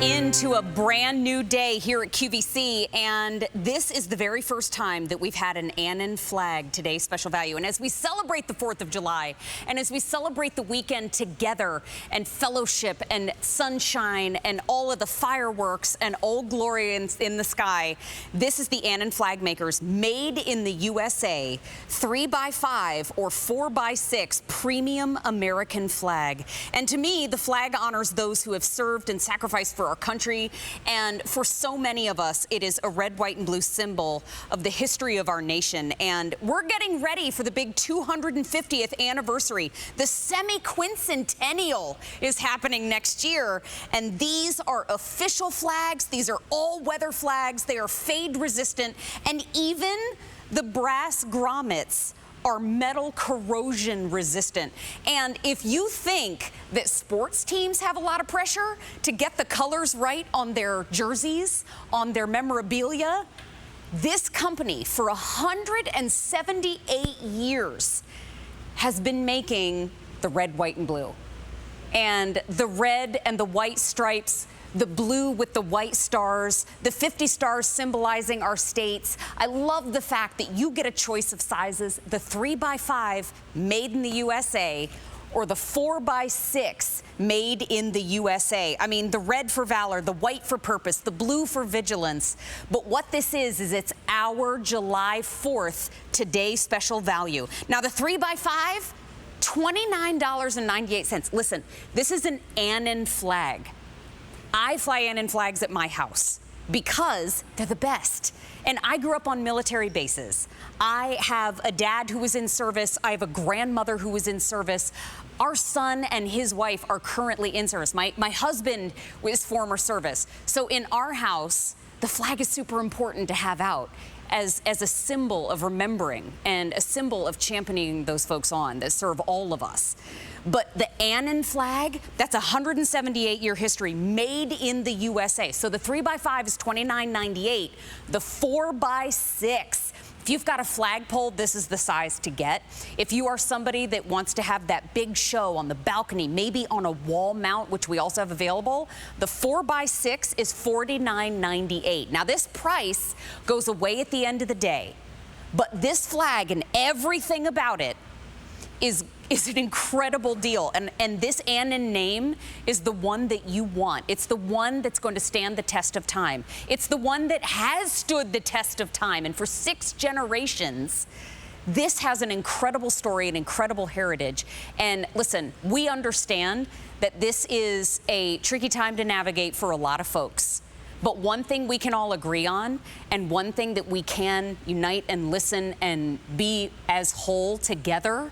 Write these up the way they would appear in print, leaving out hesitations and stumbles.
Into a brand new day here at QVC, and this is the very first time that we've had an Annin flag today, special value. And as we celebrate the 4th of July, and as we celebrate the weekend together and fellowship and sunshine and all of the fireworks and old glory in the sky, this is the Annin Flagmakers, made in the USA, 3x5 or 4x6 premium American flag. And to me, the flag honors those who have served and sacrificed for our country, and for so many of us, it is a red, white, and blue symbol of the history of our nation. And we're getting ready for the big 250th anniversary. The semi-quincentennial is happening next year, and these are official flags. These are all-weather flags. They are fade-resistant, and even the brass grommets are metal corrosion resistant. And if you think that sports teams have a lot of pressure to get the colors right on their jerseys, on their memorabilia, this company for 178 years has been making the red, white, and blue. And the red and the white stripes, the blue with the white stars, the 50 stars symbolizing our states. I love the fact that you get a choice of sizes, the 3x5 made in the USA, or the 4x6 made in the USA. I mean, the red for valor, the white for purpose, the blue for vigilance. But what this is it's our July 4th today special value. Now the 3x5, $29.98. Listen, this is an Annin flag. I fly Annin flags at my house because they're the best. And I grew up on military bases. I have a dad who was in service. I have a grandmother who was in service. Our son and his wife are currently in service. My husband was former service. So in our house, the flag is super important to have out as a symbol of remembering and a symbol of championing those folks on that serve all of us. But the Annin flag, that's a 178-year history, made in the USA. So the 3x5 is $29.98. The 4x6, if you've got a flagpole, this is the size to get. If you are somebody that wants to have that big show on the balcony, maybe on a wall mount, which we also have available, the 4x6 is $49.98. Now this price goes away at the end of the day, but this flag and everything about it is an incredible deal. And this Annin name is the one that you want. It's the one that's going to stand the test of time. It's the one that has stood the test of time. And for 6 generations, this has an incredible story, an incredible heritage. And listen, we understand that this is a tricky time to navigate for a lot of folks. But one thing we can all agree on, and one thing that we can unite and listen and be as whole together,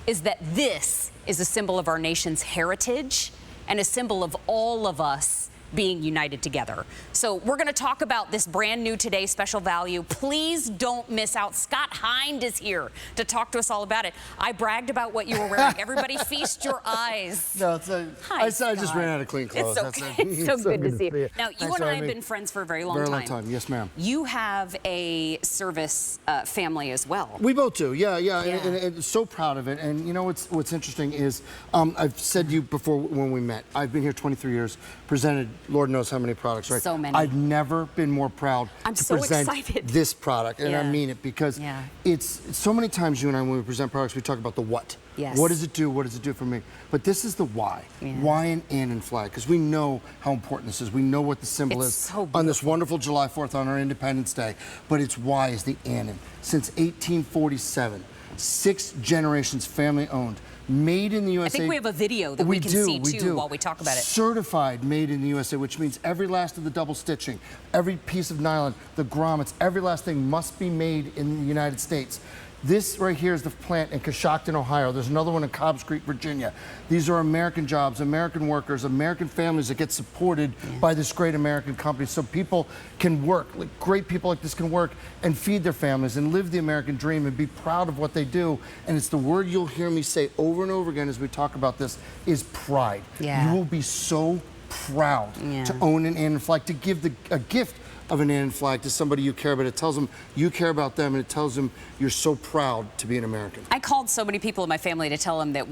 is that this is a symbol of our nation's heritage and a symbol of all of us being united together. So we're going to talk about this brand new today special value. Please don't miss out. Scott Hind is here to talk to us all about it. I bragged about what you were wearing. Everybody feast your eyes. No, Hi, I just ran out of clean clothes. It's okay. It's so good to see you. Now, you and I have been friends for a very long time. Very long time, yes, ma'am. You have a service family as well. We both do, yeah. And so proud of it. And you know what's interesting is, I've said to you before when we met, I've been here 23 years, presented Lord knows how many products, right? So many. I've never been more proud to present this product, and I mean it, because it's so many times you and I, when we present products, we talk about the what. Yes. What does it do? What does it do for me? But this is the why. Why an Annin flag? Because we know how important this is. We know what the symbol is on this wonderful July 4th on our Independence Day. But its why is the Annin. Since 1847, 6 generations family owned. Made in the USA. I think we have a video that we can see too while we talk about it. Certified made in the USA, which means every last of the double stitching, every piece of nylon, the grommets, every last thing must be made in the United States. This right here is the plant in Coshocton, Ohio. There's another one in Cobbs Creek, Virginia. These are American jobs, American workers, American families that get supported by this great American company, so people can work, like great people like this can work and feed their families and live the American dream and be proud of what they do. And it's the word you'll hear me say over and over again as we talk about this is pride. You will be so proud to own an Annin flag, to give a gift of an Annin flag to somebody you care about. It tells them you care about them, and it tells them you're so proud to be an American. I called so many people in my family to tell them that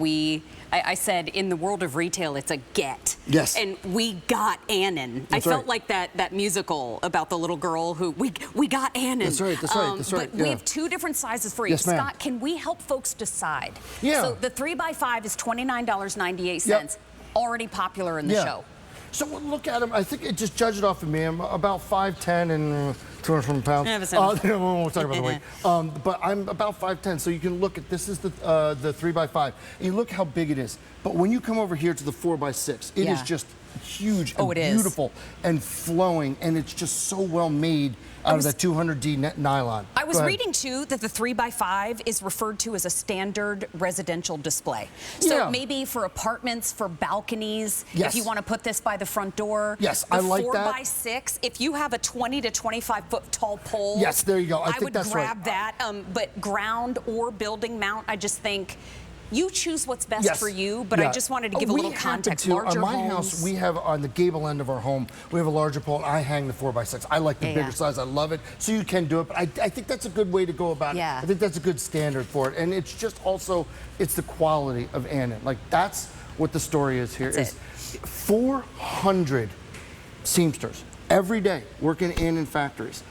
I said, in the world of retail, it's a get. Yes. And we got Annin. That's I felt right. like that musical about the little girl who, we got Annin. That's right, that's right, that's right. But we have 2 different sizes for each. Yes, ma'am. Scott, can we help folks decide? Yeah. So the 3x5 is $29.98. Yep. Already popular in the show. So look at him. I think it just judge it off of me. I'm about 5'10" and 200 pounds. We won't talk about the weight. But I'm about 5'10", so you can look at this is the 3x5. And you look how big it is. But when you come over here to the 4x6, it is just huge and beautiful and flowing, and it's just so well made out of that 200D net nylon. I was reading too that the 3x5 is referred to as a standard residential display. So maybe for apartments, for balconies, if you want to put this by the front door. Yes, I like that. 4x6, if you have a 20 to 25 foot tall pole. Yes, there you go. I think would that's grab that. But ground or building mount, I just think you choose what's best for you, but I just wanted to give a little context. On my house, we have on the gable end of our home, we have a larger pole, and I hang the 4x6. I like the bigger size. I love it. So you can do it, but I think that's a good way to go about it. I think that's a good standard for it. And it's just also, it's the quality of Annin. Like, that's what the story is here. Is 400 seamsters every day working in Annin factories.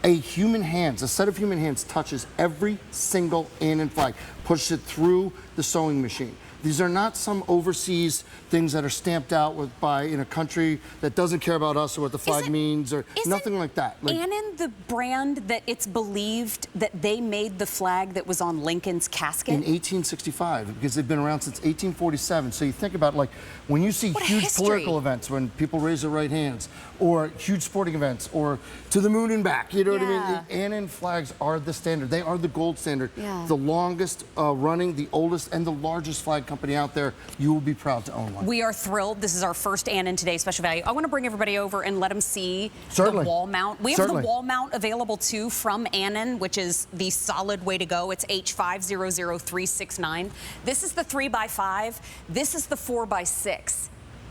A set of human hands touches every single Annin flag, pushes it through the sewing machine. These are not some overseas things that are stamped out in a country that doesn't care about us or what the flag means or nothing like that. Annin, the brand that it's believed that they made the flag that was on Lincoln's casket? In 1865, because they've been around since 1847. So you think about, like, when you see huge political events, when people raise their right hands, or huge sporting events, or to the moon and back, you know what I mean? The Annin flags are the standard. They are the gold standard. The longest running, the oldest, and the largest flag company out there. You will be proud to own one. We are thrilled. This is our first Annin Today special value. I want to bring everybody over and let them see the wall mount. We have the wall mount available too from Annin, which is the solid way to go. It's H500369. This is the 3x5. This is the 4x6.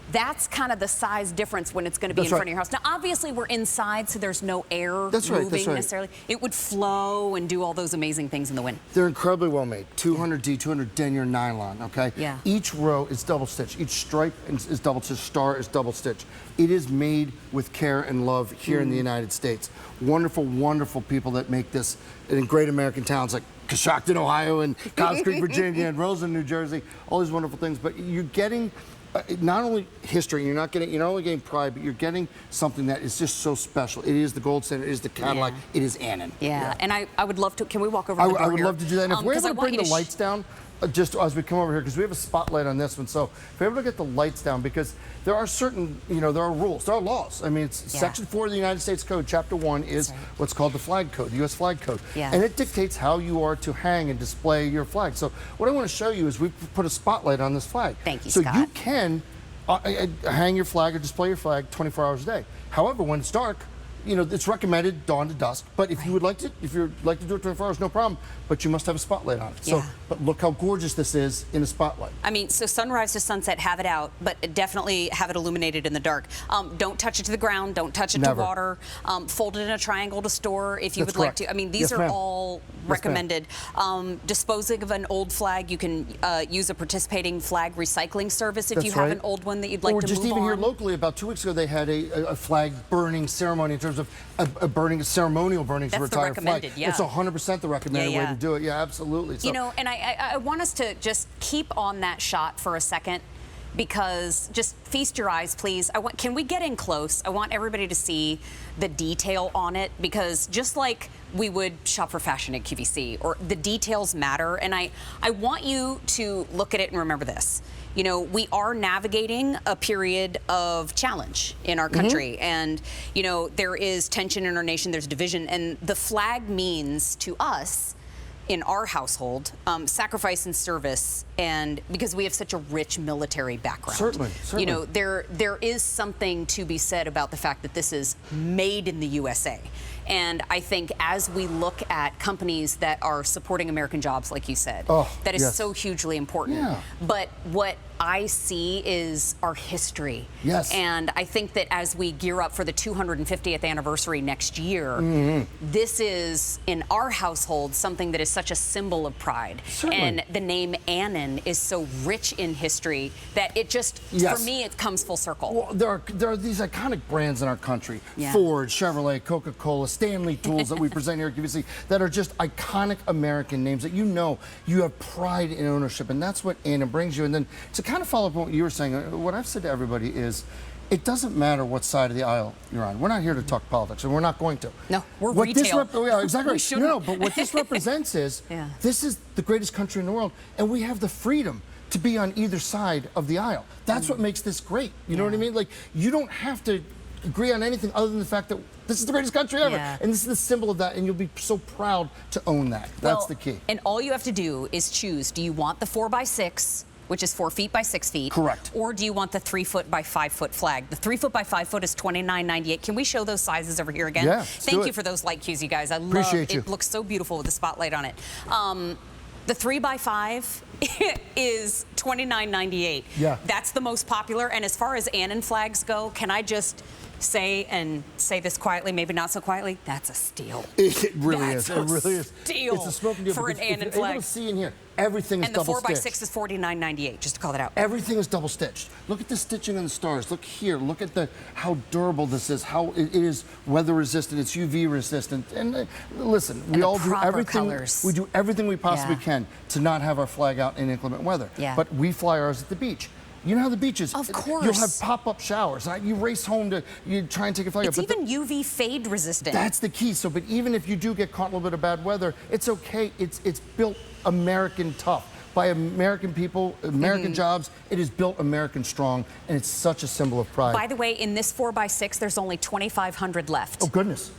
That's kind of the size difference when it's going to be in front of your house. Now, obviously, we're inside, so there's no air moving necessarily. It would flow and do all those amazing things in the wind. They're incredibly well made. 200D, 200 denier nylon, okay? Each row is double stitched. Each stripe is double stitched. Star is double stitched. It is made with care and love here in the United States. Wonderful, wonderful people that make this in great American towns like Coshocton, Ohio, and Cobbs Creek, Virginia, and Roseland, New Jersey. All these wonderful things, but you're getting not only history, you're not only getting pride, but you're getting something that is just so special. It is the gold standard, it is the Cadillac, it is Annin. And I would love to, can we walk over I the door I would here? love to do that. And if we're able to bring the lights down, just as we come over here, because we have a spotlight on this one, so if we're able to get the lights down, because there are certain, there are rules, there are laws. I mean, it's Section 4 of the United States Code, Chapter 1 is what's called the Flag Code, the U.S. Flag Code. And it dictates how you are to hang and display your flag. So what I want to show you is we put a spotlight on this flag. Thank you, so Scott. So you can hang your flag or display your flag 24 hours a day. However, when it's dark, it's recommended dawn to dusk. But if you would like to, if you'd like to do it 24 hours, no problem. But you must have a spotlight on it. So, but look how gorgeous this is in a spotlight. I mean, so sunrise to sunset, have it out, but definitely have it illuminated in the dark. Don't touch it to the ground. Don't touch it to water. Fold it in a triangle to store if you would like to. I mean, these are all recommended. Disposing of an old flag, you can use a participating flag recycling service if you have an old one that you'd like to move on. Or just even here locally, about 2 weeks ago, they had a flag burning ceremony in terms of a ceremonial burning to retire flag. It's 100% the recommended way to do it. Yeah, absolutely. So, and I want us to just keep on that shot for a second, because just feast your eyes, please. Can we get in close? I want everybody to see the detail on it, because just like we would shop for fashion at QVC, or the details matter, and I want you to look at it and remember this. We are navigating a period of challenge in our country, and there is tension in our nation, there's division, and the flag means to us in our household sacrifice and service, and because we have such a rich military background. Certainly. There is something to be said about the fact that this is made in the USA. And I think as we look at companies that are supporting American jobs, like you said, that is so hugely important. Yeah. But what I see is our history. Yes. And I think that as we gear up for the 250th anniversary next year, this is, in our household, something that is such a symbol of pride. Certainly. And the name Annin is so rich in history that it just, for me, it comes full circle. Well, there are these iconic brands in our country, Yeah. Ford, Chevrolet, Coca-Cola, Stanley Tools that we present here at QVC, that are just iconic American names that you have pride in ownership, and that's what Annin brings you. And then to kind of follow up on what you were saying, what I've said to everybody is, it doesn't matter what side of the aisle you're on. We're not here to talk politics, and we're not going to. No, we're what retail. Yeah, exactly. We shouldn't. No, but what this represents is, this is the greatest country in the world, and we have the freedom to be on either side of the aisle. That's what makes this great. You know what I mean? Like, you don't have to agree on anything other than the fact that this is the greatest country ever. Yeah. And this is the symbol of that, and you'll be so proud to own that. That's the key. And all you have to do is choose, do you want the 4x6, which is 4 feet by 6 feet? Correct. Or do you want the 3 foot by 5 foot flag? The 3 foot by 5 foot is $29.98. Can we show those sizes over here again? Yeah, Thank you for those light cues, you guys. I love Appreciate you. It looks so beautiful with the spotlight on it. The 3 by 5 is $29.98. Yeah. That's the most popular. And as far as Annin flags go, can I just say this quietly, maybe not so quietly? That's a steal. It really is. That's It really is. Steal It's a smoking deal for an because if Annin you're flag. able to see in here, everything is And the double 4x6 stitched. is $49.98, just to call that out. Everything is double stitched. Look at the stitching on the stars. Look here. Look at how durable this is. How it is weather resistant. It's UV resistant. And listen, we all do everything. Colors. We do everything we possibly can to not have our flag out in inclement weather. Yeah. But we fly ours at the beach. You know how the beach is. Of course. You'll have pop-up showers. You race home you try and take a flag It's out. even UV fade resistant. That's the key. So, but even if you do get caught in a little bit of bad weather, it's okay. It's built American tough by American people, American jobs. It is built American strong, and it's such a symbol of pride. By the way, in this 4x6, there's only 2,500 left. Oh goodness.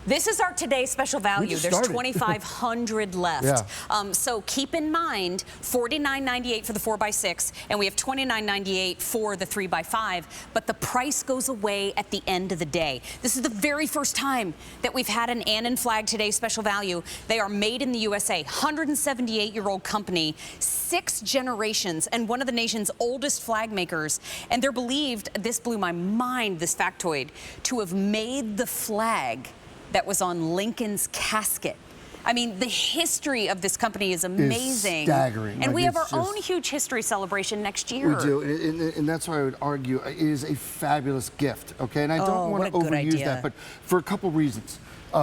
This is our today's special value. just There's started. 2,500 left. Yeah. So keep in mind, $49.98 for the 4x6, and we have $29.98 for the 3x5, but the price goes away at the end of the day. This is the very first time that we've had an Annin flag today special value. They are made in the USA, 178-year-old company, 6 generations, and one of the nation's oldest flag makers. And they're believed, this blew my mind, this factoid, to have made the flag that was on Lincoln's casket. I mean, the history of this company is amazing. It's staggering. And Like, we have it's our just- own huge history celebration next year. We do, and that's why I would argue it is a fabulous gift, okay? And I don't want to what a good overuse idea. that, but for a couple reasons.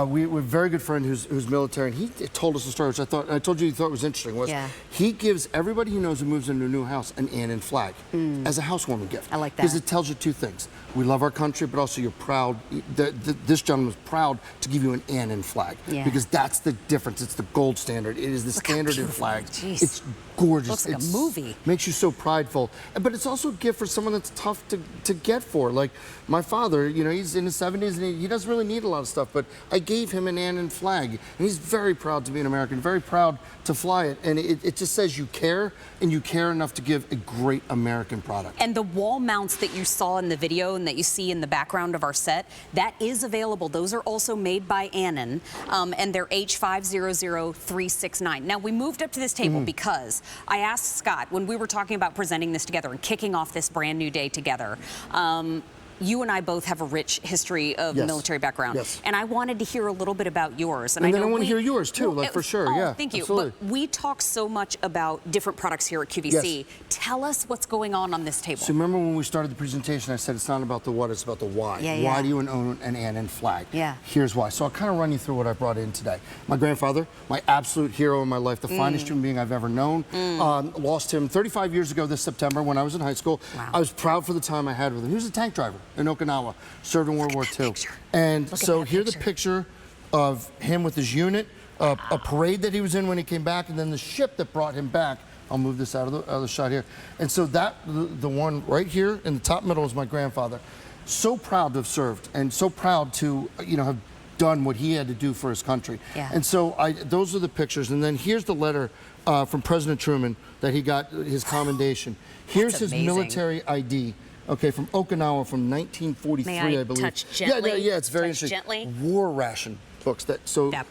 We have a very good friend who's military, and he told us a story, which I told you thought was interesting, was he gives everybody he knows who moves into a new house an Annin flag as a housewarming gift. I like that. Because it tells you 2 things. We love our country, but also you're proud. This gentleman was proud to give you an Annin flag. Because that's the difference. It's the gold standard. It is the standard in flags. Jeez. It's gorgeous. Looks like a movie. Makes you so prideful. But it's also a gift for someone that's tough to get for. Like my father, he's in his 70s and he doesn't really need a lot of stuff, but I gave him an Annin flag. And he's very proud to be an American, very proud to fly it. And it just says you care, and you care enough to give a great American product. And the wall mounts that you saw in the video and that you see in the background of our set, that is available. Those are also made by Annin, and they're H500369. Now, we moved up to this table because I asked Scott, when we were talking about presenting this together and kicking off this brand new day together, you and I both have a rich history of military background. And I wanted to hear a little bit about yours. And then I want to hear yours too, for sure. Thank you. Absolutely. But we talk so much about different products here at QVC. Tell us what's going on this table. So remember when we started the presentation, I said it's not about the what, it's about the why. Why do you own an Annin flag? Here's why. So I'll kind of run you through what I brought in today. My grandfather, my absolute hero in my life, the finest human being I've ever known. Lost him 35 years ago this September when I was in high school. I was proud for the time I had with him. He was a tank driver in Okinawa, served in World War II. And so here's the picture of him with his unit, a parade that he was in when he came back, and then the ship that brought him back. I'll move this out of the shot here. And so the one right here in the top middle is my grandfather. So proud to have served, and so proud to have done what he had to do for his country. And so those are the pictures. And then here's the letter from President Truman that he got his commendation. Here's his military ID Okay, from Okinawa from 1943, May I believe. touch gently? Yeah, it's very Touch interesting. gently? War ration books. That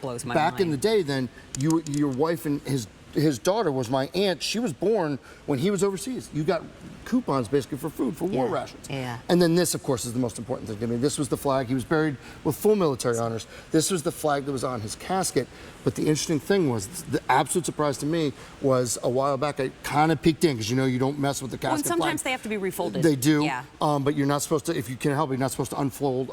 blows my back in mind. the day, then your wife and his daughter was my aunt. She was born when he was overseas. You got coupons basically for food, for war rations. Yeah. And then this, of course, is the most important thing to me. This was the flag. He was buried with full military honors. This was the flag that was on his casket. But the interesting thing was, the absolute surprise to me was a while back, I kind of peeked in because you know you don't mess with the casket Well, and sometimes flag. they have to be refolded. They do. Yeah. But you're not supposed to, if you can help it, you're not supposed to unfold